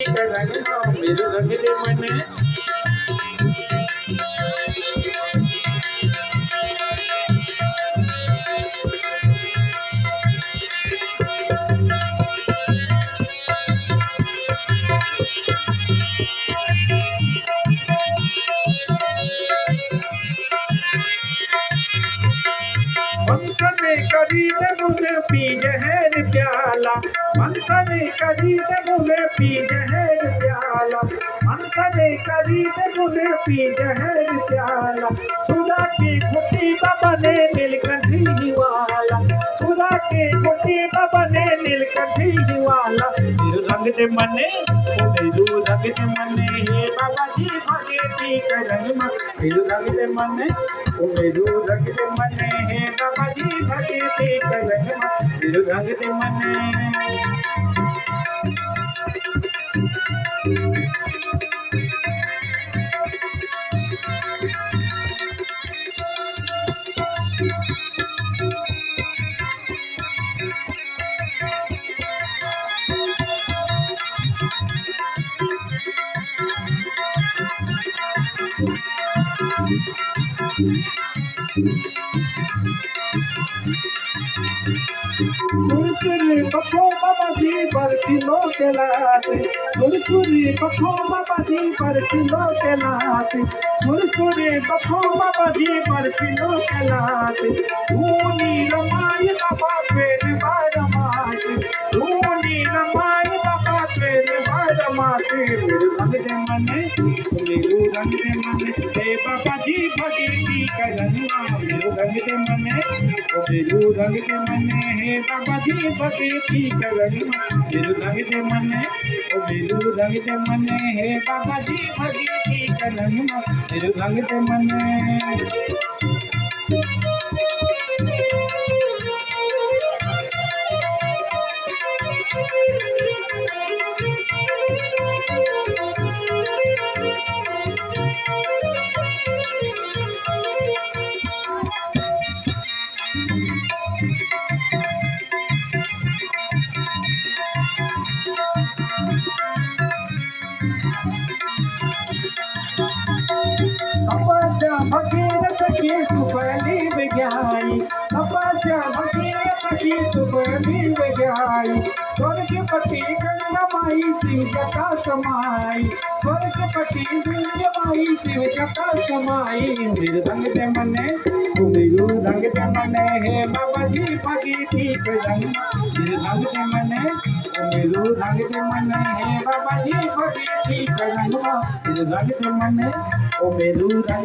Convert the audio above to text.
रंगना मेरे रंग दे मने मनसने करी मुझे पी जहर प्याला मनसने करी मुझे पी जहर प्याला मनसने करी मुझे पी जहर प्याला सुधा की खुशी बने नीलकंठी वाला सुधा की खुशी बने नीलकंठी वाला मेरे रंग दे मने मेरू रंग दे मने हे बाबा जी भगती करन मेरू रंग दे मने मेरू रंग दे मने हे बाबा जी भगती करन मेरू रंग दे मने सुरसुरी पखो बाबा जी पर किलो के लाते सुरसुरी पखो बाबा जी पर किलो के लाते सुरसुरी पखो बाबा जी पर किलो के लाते धूनी रमाई बाबा पेड़ बार माते धूनी रमाई बाबा पेड़ बार माते मेरे रंग दे मने मेरे रंग दे मने हे बाबा जी भगती करना मेरे रंग दे मने मेरे रंग दे मने हे बाबा जी भगती करना मेरे रंग दे मने मेरे रंग दे मने हे बाबा जी भगती करना मेरे रंग दे मने तपस्या भगीरथ की सुबली विज्ञाई तपस्या भगीरथ की सुबली विज्ञाई स्वर्ग पति गंगामाई शिव जटा समाई स्वर्ग पति गंगामाई शिव जटा समाई मेरे रंग दे मने मेरू रंग दे मने हे बाबा जी भगती करना मेरे रंग दे मने मेरू रंग दे मने हे बाबा जी भगती करना मेरे रंग दे मने मेरू रंग